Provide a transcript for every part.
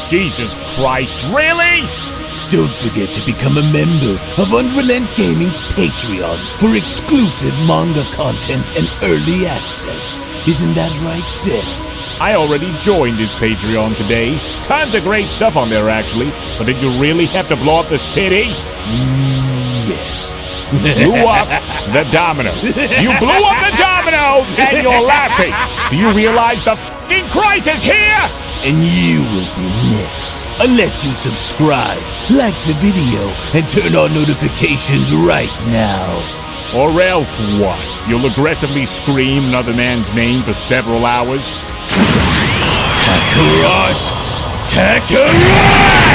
Jesus Christ, really? Don't forget to become a member of UnrealEntGaming's Patreon for exclusive manga content and early access. Isn't that right, Seth? I already joined his Patreon today. Tons of great stuff on there, actually. But did you really have to blow up the city? Yes. Blew up the domino. You blew up the dominoes and you're laughing. Do you realize the f***ing crisis here? And you will be next. Unless you subscribe, like the video, and turn on notifications right now. Or else what? You'll aggressively scream another man's name for several hours? Kakarot! Kakarot!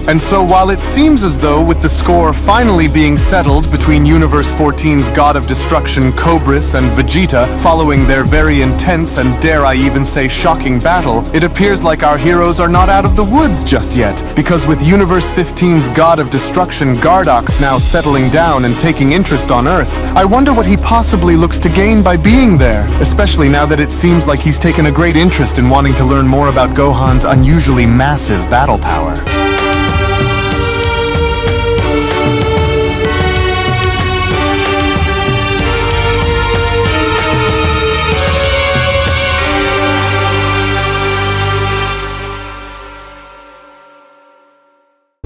And so while it seems as though with the score finally being settled between Universe 14's God of Destruction Cobris and Vegeta following their very intense and dare I even say shocking battle, it appears like our heroes are not out of the woods just yet, because with Universe 15's God of Destruction Gardox now settling down and taking interest on Earth, I wonder what he possibly looks to gain by being there, especially now that it seems like he's taken a great interest in wanting to learn more about Gohan's unusually massive battle power.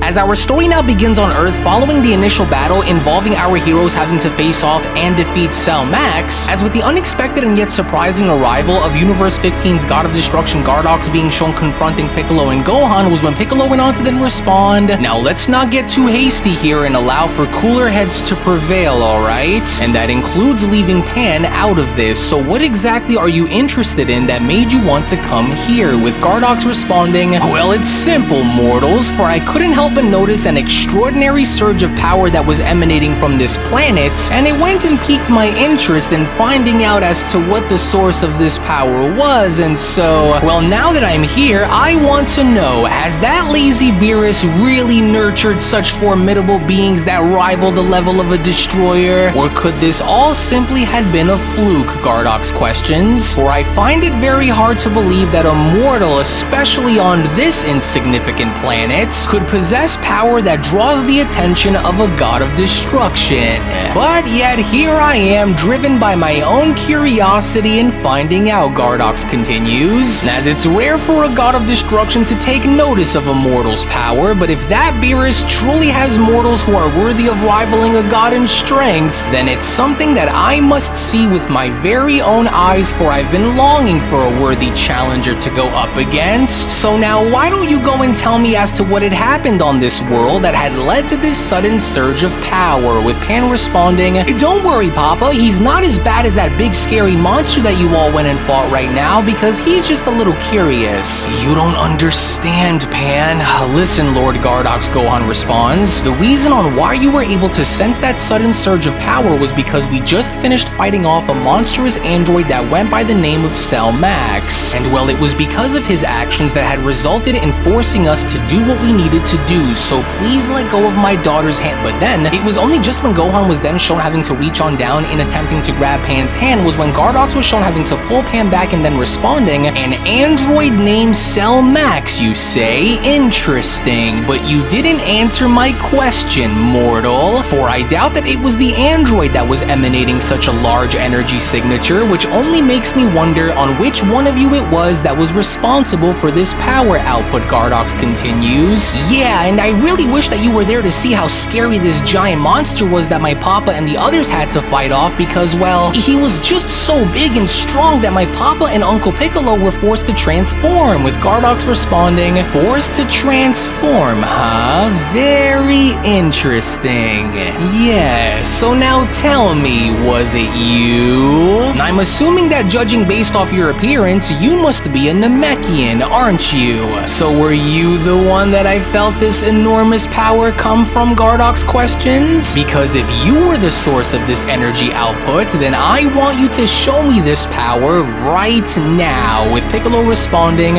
As our story now begins on Earth following the initial battle involving our heroes having to face off and defeat Cell Max, as with the unexpected and yet surprising arrival of Universe 15's God of Destruction Gardox being shown confronting Piccolo and Gohan was when Piccolo went on to then respond. Now let's not get too hasty here and allow for cooler heads to prevail, alright? And that includes leaving Pan out of this, so what exactly are you interested in that made you want to come here? With Gardox responding, well, it's simple, mortals, for I couldn't help but notice an extraordinary surge of power that was emanating from this planet, and it went and piqued my interest in finding out as to what the source of this power was, and so, well, now that I'm here, I want to know, has that lazy Beerus really nurtured such formidable beings that rival the level of a destroyer? Or could this all simply have been a fluke, Gardox questions? For I find it very hard to believe that a mortal, especially on this insignificant planet, could possess power that draws the attention of a god of destruction. But yet here I am, driven by my own curiosity in finding out, Gardox continues. As it's rare for a god of destruction to take notice of a mortal's power, but if that Beerus truly has mortals who are worthy of rivaling a god in strength, then it's something that I must see with my very own eyes, for I've been longing for a worthy challenger to go up against. So now why don't you go and tell me as to what had happened on this world that had led to this sudden surge of power, with Pan responding, don't worry, Papa, he's not as bad as that big scary monster that you all went and fought right now, because he's just a little curious. You don't understand, Pan. Listen, Lord Gardox, Gohan responds, the reason on why you were able to sense that sudden surge of power was because we just finished fighting off a monstrous android that went by the name of Cell Max, and well, it was because of his actions that had resulted in forcing us to do what we needed to do, so please let go of my daughter's hand. But then, it was only just when Gohan was then shown having to reach on down in attempting to grab Pan's hand was when Gardox was shown having to pull Pan back and then responding, an android named Cell Max, you say? Interesting, but you didn't answer my question, mortal, for I doubt that it was the android that was emanating such a large energy signature, which only makes me wonder on which one of you it was that was responsible for this power output, Gardox continues. Yeah, and I really wish that you were there to see how scary this giant monster was that my papa and the others had to fight off, because, well, he was just so big and strong that my papa and Uncle Piccolo were forced to transform, with Gardox responding, forced to transform, huh? Very interesting. Yes, so now tell me, was it you? I'm assuming that judging based off your appearance, you must be a Namekian, aren't you? So were you the one that I felt this this enormous power come from, Gardox questions? Because if you were the source of this energy output, then I want you to show me this power right now, with Piccolo responding,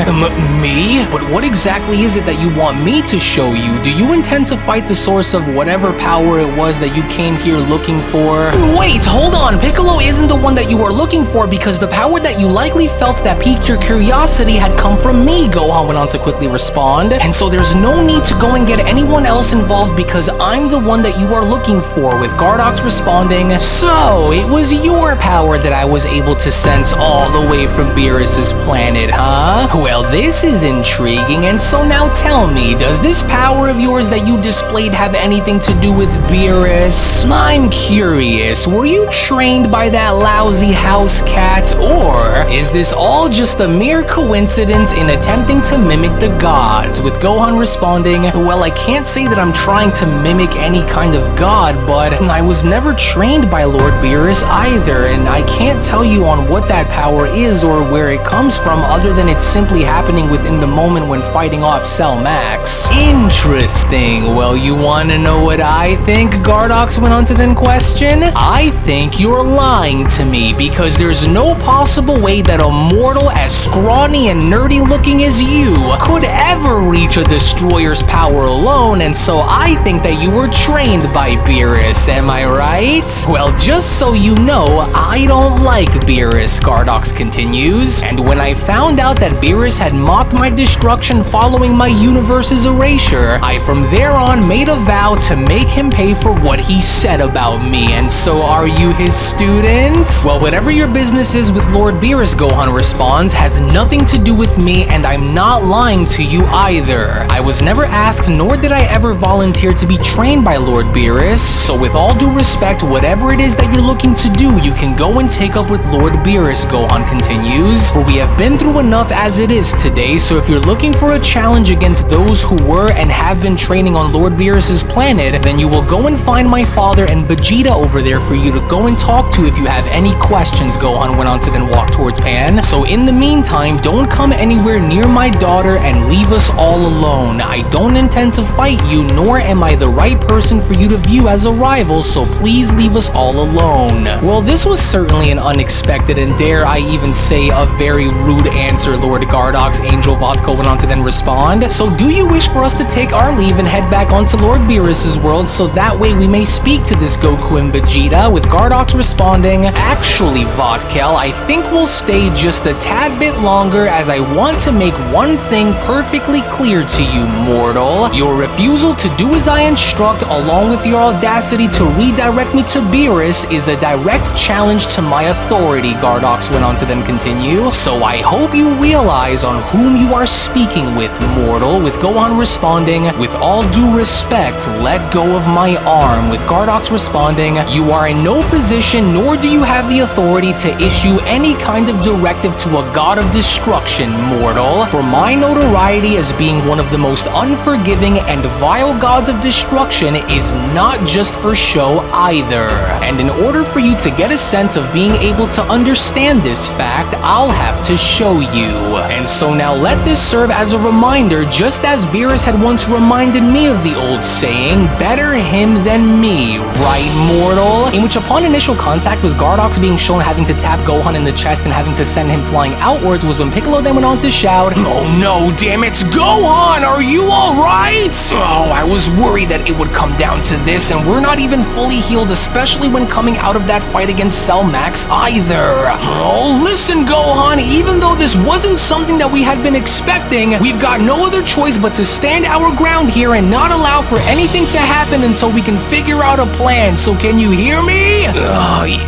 me? But what exactly is it that you want me to show you? Do you intend to fight the source of whatever power it was that you came here looking for? Wait, hold on, Piccolo isn't the one that you are looking for, because the power that you likely felt that piqued your curiosity had come from me, Gohan went on to quickly respond. And so there's no need to go and get anyone else involved, because I'm the one that you are looking for, with Gardox responding, so it was your power that I was able to sense all the way from Beerus's planet, huh? Well, this is intriguing, and so now tell me, does this power of yours that you displayed have anything to do with Beerus? I'm curious, were you trained by that lousy house cat, or is this all just a mere coincidence in attempting to mimic the gods? With Gohan responding, well, I can't say that I'm trying to mimic any kind of god, but I was never trained by Lord Beerus either, and I can't tell you on what that power is or where it comes from, other than it's simply happening within the moment when fighting off Cell Max. Interesting. Well, you wanna know what I think? Gardox went on to then question. I think you're lying to me, because there's no possible way that a mortal as scrawny and nerdy looking as you could ever reach a destroyer's power alone, and so I think that you were trained by Beerus, am I right? Well, just so you know, I don't like Beerus, Gardox continues, and when I found out that Beerus had mocked my destruction following my universe's erasure, I from there on made a vow to make him pay for what he said about me. And so are you his student? Well, whatever your business is with Lord Beerus, Gohan responds, has nothing to do with me, and I'm not lying to you either. I was never asked, nor did I ever volunteer to be trained by Lord Beerus, so with all due respect, whatever it is that you're looking to do, you can go and take up with Lord Beerus, Gohan continues, for we have been through enough as it is today, so if you're looking for a challenge against those who were and have been training on Lord Beerus's planet, then you will go and find my father and Vegeta over there for you to go and talk to if you have any questions, Gohan went on to then walk towards Pan. So in the meantime, don't come anywhere near my daughter and leave us all alone. I don't intend to fight you, nor am I the right person for you to view as a rival, so please leave us all alone. Well, this was certainly an unexpected and dare I even say a very rude answer, Lord Gardox, Angel Vodka went on to then respond. So do you wish for us to take our leave and head back onto Lord Beerus's world so that way we may speak to this Goku and Vegeta? With Gardox responding, actually Vodkel, I think we'll stay just a tad bit longer, as I want to make one thing perfectly clear to you, mortal. Your refusal to do as I instruct, along with your audacity to redirect me to Beerus, is a direct challenge to my authority, Gardox went on to then continue. So I hope you realize on whom you are speaking with, mortal. With Gohan responding, with all due respect, let go of my arm. With Gardox responding, you are in no position nor do you have the authority to issue any kind of directive to a god of destruction, mortal. For my notoriety as being one of the most unforgiving and vile gods of destruction is not just for show either. And in order for you to get a sense of being able to understand this fact, I'll have to show you. And so now let this serve as a reminder, just as Beerus had once reminded me of the old saying, better him than me, right, mortal? In which upon initial contact with Gardox being shown having to tap Gohan in the chest and having to send him flying outwards was when Piccolo then went on to shout, oh no, damn it, Gohan, are you alright? Oh, I was worried that it would come down to this, and we're not even fully healed, especially when coming out of that fight against Cell Max either. Oh, listen, Gohan, even though this wasn't something that we had been expecting, we've got no other choice but to stand our ground here and not allow for anything to happen until we can figure out a plan. So can you hear me?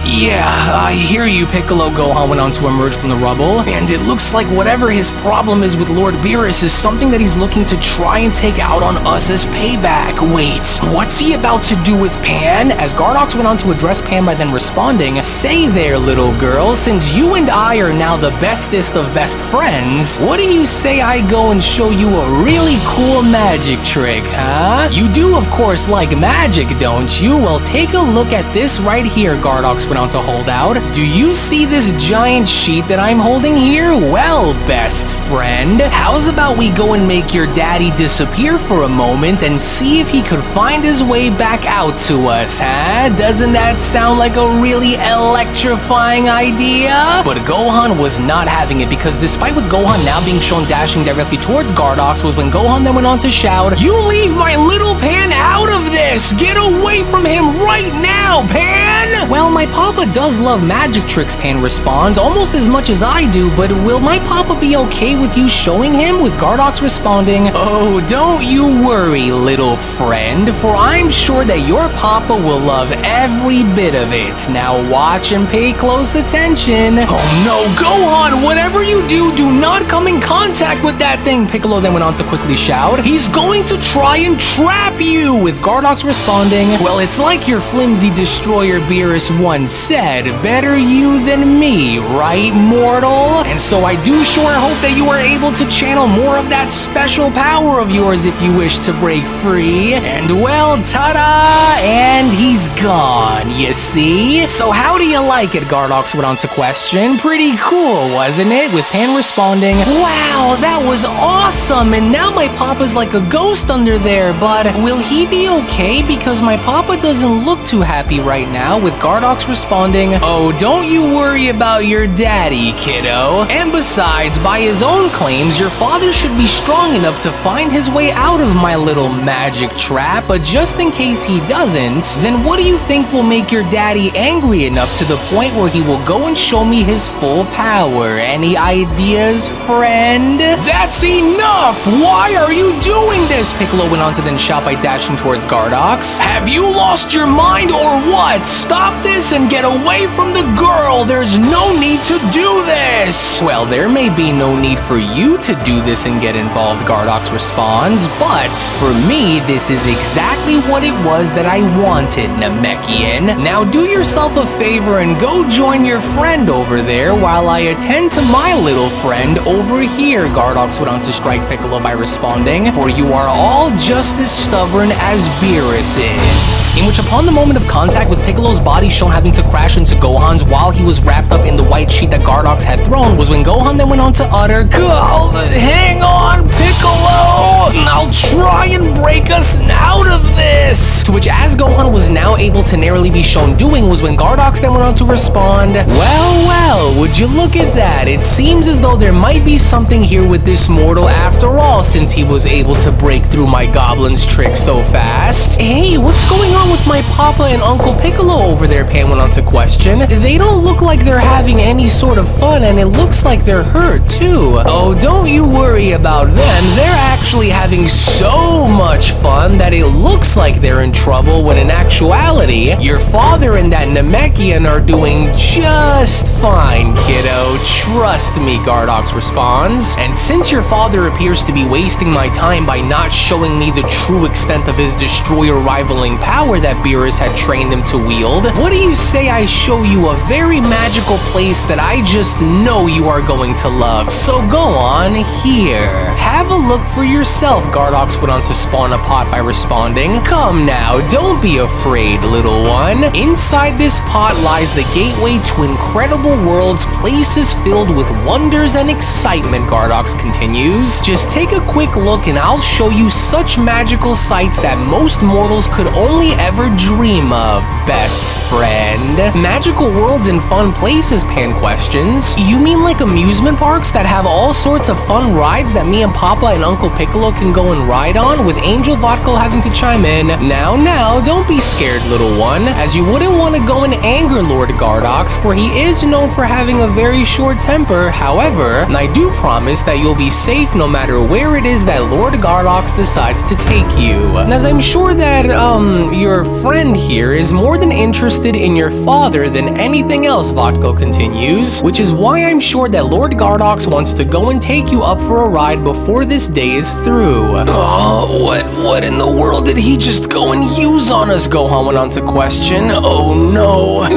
Yeah, I hear you, Piccolo, Gohan went on to emerge from the rubble. And it looks like whatever his problem is with Lord Beerus is something that he's looking to try and take out on us as payback. Wait, what's he about to do with Pan? As Gardox went on to address Pan by then responding, say there, little girl, since you and I are now the bestest of best friends, what do you say I go and show you a really cool magic trick, huh? You do, of course, like magic, don't you? Well, take a look at this right here, Gardox went on to hold out. Do you see this giant sheet that I'm holding here? Well, best friend, how's about we go and make your daddy disappear here for a moment and see if he could find his way back out to us, huh? Doesn't that sound like a really electrifying idea? But Gohan was not having it, because despite with Gohan now being shown dashing directly towards Gardox, was when Gohan then went on to shout, "You leave my little Pan out of this! Get away from him right now, Pan!" Well, my papa does love magic tricks, Pan responds, almost as much as I do, but will my papa be okay with you showing him? With Gardox responding, "Oh, don't you worry, little friend, for I'm sure that your papa will love every bit of it. Now watch and pay close attention." "Oh no, Gohan, whatever you do, do not come in contact with that thing," Piccolo then went on to quickly shout. "He's going to try and trap you," with Gardox responding, "Well, it's like your flimsy destroyer Beerus once said, better you than me, right, mortal? And so I do sure hope that you are able to channel more of that special power of yours if you wish to break free." And well, ta-da! And he's gone, you see? So how do you like it, Gardox went on to question. Pretty cool, wasn't it? With Pan responding, "Wow, that was awesome, and now my papa's like a ghost under there, but will he be okay? Because my papa doesn't look too happy right now," with Gardox responding, "Oh, don't you worry about your daddy, kiddo. And besides, by his own claims, your father should be strong enough to find his way out of my little magic trap, but just in case he doesn't, then what do you think will make your daddy angry enough to the point where he will go and show me his full power? Any ideas, friend?" "That's enough! Why are you doing this?" Piccolo went on to then shout by dashing towards Gardox. "Have you lost your mind or what? Stop this and get away from the girl! There's no need to do this!" "Well, there may be no need for you to do this and get involved," Gardox responds, "but for me, this is exactly what it was that I wanted, Namekian. Now do yourself a favor and go join your friend over there while I attend to my little friend over here," Gardox went on to strike Piccolo by responding, "for you are all just as stubborn as Beerus is." In which, upon the moment of contact with Piccolo's body shown having to crash into Gohan's while he was wrapped up in the white sheet that Gardox had thrown, was when Gohan then went on to utter, "Hang on, Piccolo! I'll try and break us out of this!" To which, as Gohan was now able to narrowly be shown doing, was when Gardox then went on to respond, well, would you look at that? It seems as though there might be something here with this mortal after all, since he was able to break through my goblin's trick so fast." "Hey, what's going on with my papa and Uncle Piccolo over there?" Pan went on to question. "They don't look like they're having any sort of fun, and it looks like they're hurt too." "Oh, don't you worry about them. They're actually having so much fun that it looks like they're in trouble, when in actuality, your father and that Namekian are doing just fine, kiddo. Trust me," Gardox responds. "And since your father appears to be wasting my time by not showing me the true extent of his destroyer rivaling power that Beerus had trained him to wield, what do you say I show you a very magical place that I just know you are going to love? So go on, here. Have a look for yourself," Gardox went on to spawn a pot by responding. "Come now, don't be afraid, little one. Inside this pot lies the gateway to incredible worlds, places filled with wonders and excitement," Gardox continues. "Just take a quick look and I'll show you such magical sights that most mortals could only ever dream of, best friend." "Magical worlds and fun places?" Pan questions. "You mean like amusement parks that have all sorts of fun rides that me and Papa and Uncle Piccolo can go and ride on?" With Angel Vodka having to chime in. Now, don't be scared, little one, as you wouldn't want to go and anger Lord Gardox, for he is known for having a very short temper. However, I do promise that you'll be safe no matter where it is that Lord Gardox decides to take you. As I'm sure that, your friend here is more than interested in your father than anything else," Vodka continues, "which is why I'm sure that Lord Gardox wants to go and take you up for a ride before this day is through." "Oh, what in the world did he just go and use on us?" Gohan went on to question. "Oh no,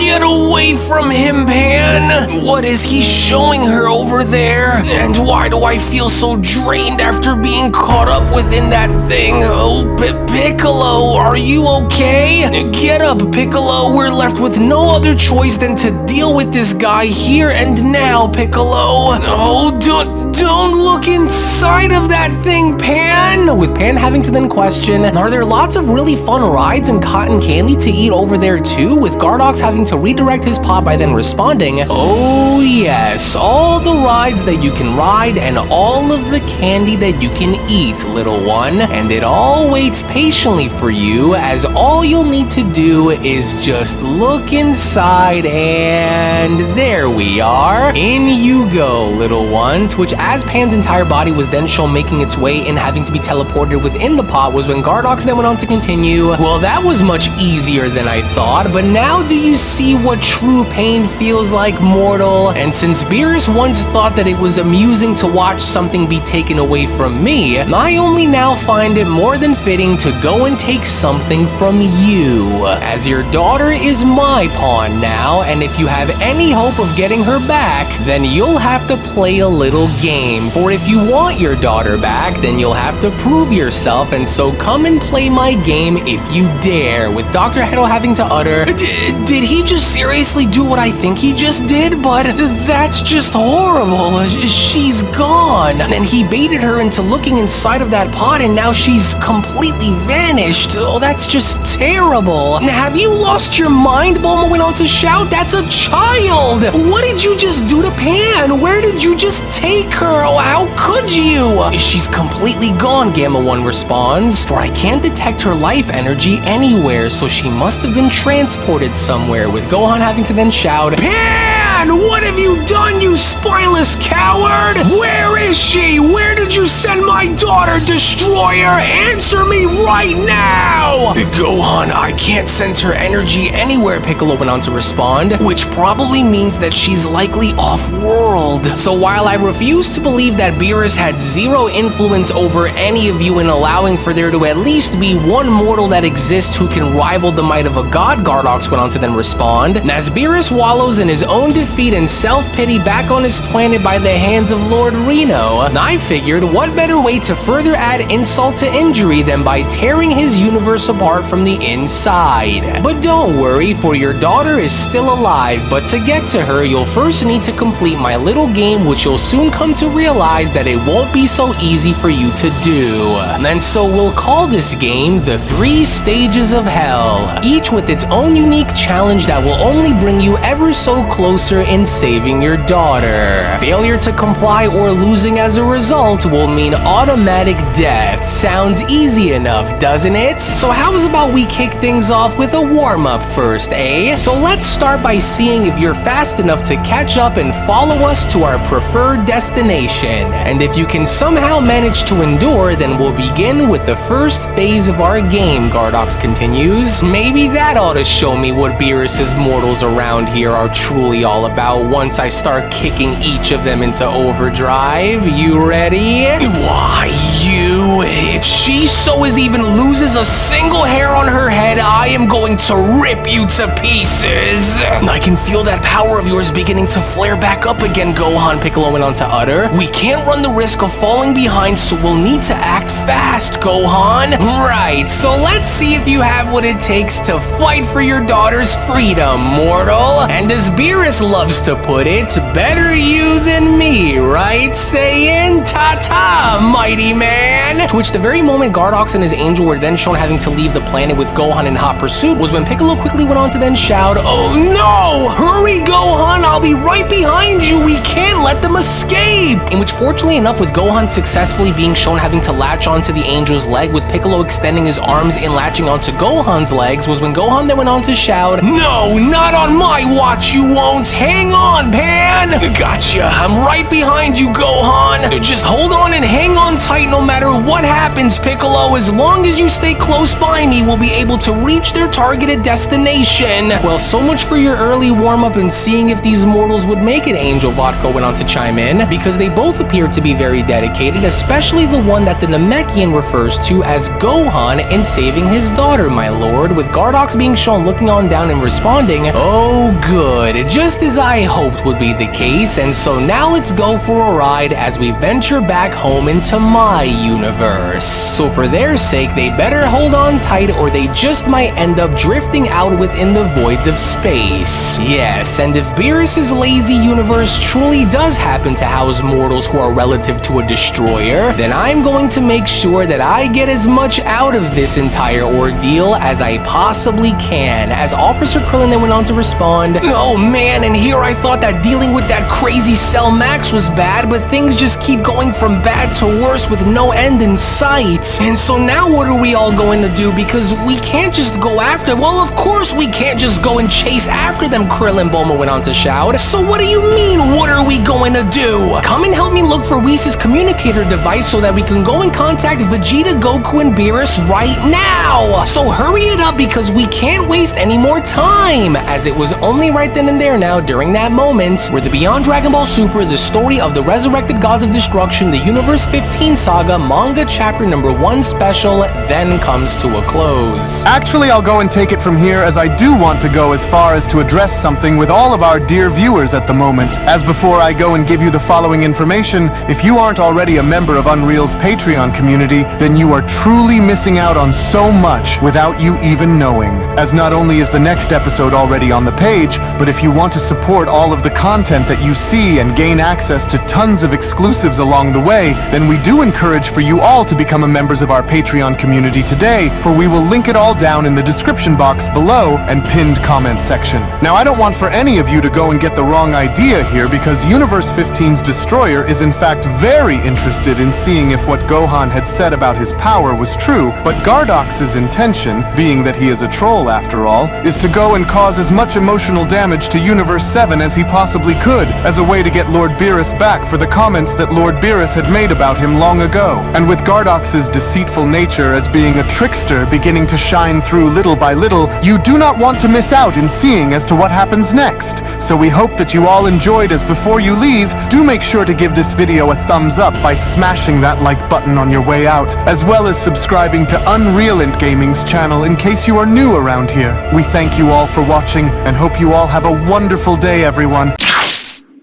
get away from him, Pan! What is he showing her over there? And why do I feel so drained after being caught up within that thing? Oh, Piccolo, are you okay? Get up, Piccolo, we're left with no other choice than to deal with this guy here and now, Piccolo. Oh, don't look inside of that thing, Pan! again, with Pan having to then question, are there lots of really fun rides and cotton candy to eat over there too, with Gardox having to redirect his pod by then responding, oh yes, all the rides that you can ride and all of the candy that you can eat, little one, and it all waits patiently for you, as all you'll need to do is just look inside, and there we are. In you go, little one. To which, as Pan's entire body was then shown making its way in, having to be teleported within the pod, was when Gardox then went on to continue, well, that was much easier than I thought, but now do you see what true pain feels like, mortal? And since Beerus once thought that it was amusing to watch something be taken away from me, I only now find it more than fitting to go and take something from you, as your daughter is my pawn now, and if you have any hope of getting her back, then you'll have to play a little game. For if you want your daughter back, then you'll have to prove yourself, and so come and play my game if you dare, with Dr. Hedo having to utter, did he just seriously do what I think he just did? But that's just horrible. She's gone. And he baited her into looking inside of that pod, and now she's completely vanished. Oh, that's just terrible. Have you lost your mind? Bulma went on to shout. That's a child. What did you just do to Pan? Where did you just take her? Oh, how could you? She's completely gone, Gamma 1 responds, for I can't detect her life energy anywhere, so she must have been transported somewhere, with Gohan having to then shout, Pan! What have you done, you spineless coward? Where is she? Where did you send my daughter, Destroyer? Answer me right now! Gohan, I can't sense her energy anywhere, Piccolo went on to respond, which probably means that she's likely off-world. So while I refuse to believe that Beerus had zero influence over any of you in allowing for there to at least be one mortal that exists who can rival the might of a god, Gardox went on to then respond, and as Beerus wallows in his own defeat and self-pity back on his planet by the hands of Lord Reno, I figured what better way to further add insult to injury than by tearing his universe apart from the inside. But don't worry, for your daughter is still alive, but to get to her, you'll first need to complete my little game, which you'll soon come to realize that it won't be so easy for you to do. And so we'll call this game the 3 Stages of Hell, each with its own unique challenge that will only bring you ever so closer in saving your daughter. Failure to comply or losing as a result will mean automatic death. Sounds easy enough, doesn't it? So how's about we kick things off with a warm-up first, eh? So let's start by seeing if you're fast enough to catch up and follow us to our preferred destination. And if you can somehow manage to endure, then we'll begin with the first phase of our game, Gardox continues. Maybe that ought to show me what Beerus's mortals around here are truly all about once I start kicking each of them into overdrive. You ready? Why, you? If she so as even loses a single hair on her head, I am going to rip you to pieces. I can feel that power of yours beginning to flare back up again, Gohan, Piccolo went on to utter. We can't run the risk of falling behind, so we'll need to act fast, Gohan. Right, so let's see if you have what it takes to fight for your daughter's freedom, mortal. And as Beerus loves to put it, better you than me, right? Saying ta-ta, mighty man. To which the very moment Gardox and his angel were then shown having to leave the planet with Gohan in hot pursuit was when Piccolo quickly went on to then shout, oh no! Hurry, Gohan, I'll be right behind you, we can't let them escape! In which, fortunately enough, with Gohan successfully being shown having to latch onto the angel's leg, with Piccolo extending his arms and latching onto Gohan's legs, was when Gohan then went on to shout, no, not on my watch you won't! Hang on, Pan! Gotcha, I'm right behind you, Gohan! Just hold on and hang on tight no matter what happens, Piccolo. As long as you stay close by me, we'll be able to reach their targeted destination. Well, so much for your early warm-up and seeing if these mortals would make it, Angel Vodka went on to chime in, because they both appear to be very dedicated, especially the one that the Namekian refers to as Gohan in saving his daughter, my lord, with Gardox being shown looking on down and responding, oh good, just as I hoped would be the case, and so now let's go for a ride as we venture back home into my universe. So for their sake, they better hold on tight or they just might end up drifting out within the voids of space. Yes, and if Beerus's lazy universe truly does happen to house mortals who are relative to a destroyer, then I'm going to make sure that I get as much out of this entire ordeal as I possibly can. As Officer Krillin then went on to respond, oh man, and here I thought that dealing with that crazy Cell Max was bad, but things just keep going from bad to worse with no end in sight. And so now what are we all going to do? Because we can't just go after, well, of course we can't just go and chase after them, Krillin Bulma went on to shout. So what do you mean, what are we going to do? Come and help me look for Whis' communicator device so that we can go and contact Vegeta, Goku, and Beerus right now. So hurry it up because we can't waste any more time. As it was only right then and there now during that moment where the Beyond Dragon Ball Super, the story of the Resurrected Gods of Destruction, the Universe 15 Saga, Manga Chapter number 1 special then comes to a close. Actually, I'll go and take it from here, as I do want to go as far as to address something with all of our dear viewers at the moment. As before I go and give you the following information, if you aren't already a member of Unreal's Patreon community, then you are truly missing out on so much without you even knowing. As not only is the next episode already on the page, but if you want to support all of the content that you see and gain access to tons of exclusives along the way, then we do encourage for you all to become members of our Patreon community today, for we will link it all down in the description box below and pinned comment section. Now, I don't want for any of you to go and get the wrong idea here, because Universe 15's Destroyer is in fact very interested in seeing if what Gohan had said about his power was true, but Gardox's intention, being that he is a troll after all, is to go and cause as much emotional damage to Universe 7 as he possibly could, as a way to get Lord Beerus back for the comments that Lord Beerus had made about him long ago. And with Gardox's deceitful nature as being a trickster beginning to shine through little by little, you do not want to miss out in seeing as to what happens next. So we hope that you all enjoyed, as before you leave, do make sure to give this video a thumbs up by smashing that like button on your way out, as well as subscribing to UnrealEntGaming's channel in case you are new around here. We thank you all for watching and hope you all have a wonderful day, everyone.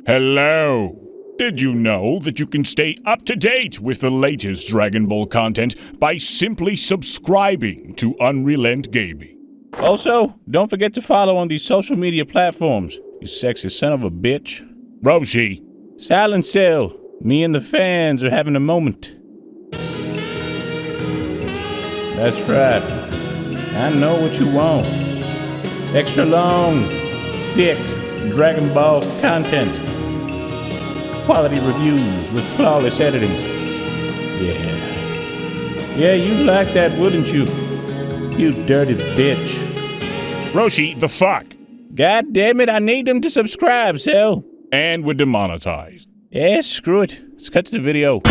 Hello! Did you know that you can stay up to date with the latest Dragon Ball content by simply subscribing to UnrealEntGaming? Also, don't forget to follow on these social media platforms, you sexy son of a bitch. Roshi! Silent Cell, me and the fans are having a moment. That's right. I know what you want. Extra long, thick Dragon Ball content. Quality reviews with flawless editing. Yeah, you'd like that, wouldn't you? You dirty bitch. Roshi, the fuck? God damn it, I need them to subscribe, Cell. And we're demonetized. Yeah, screw it. Let's cut to the video.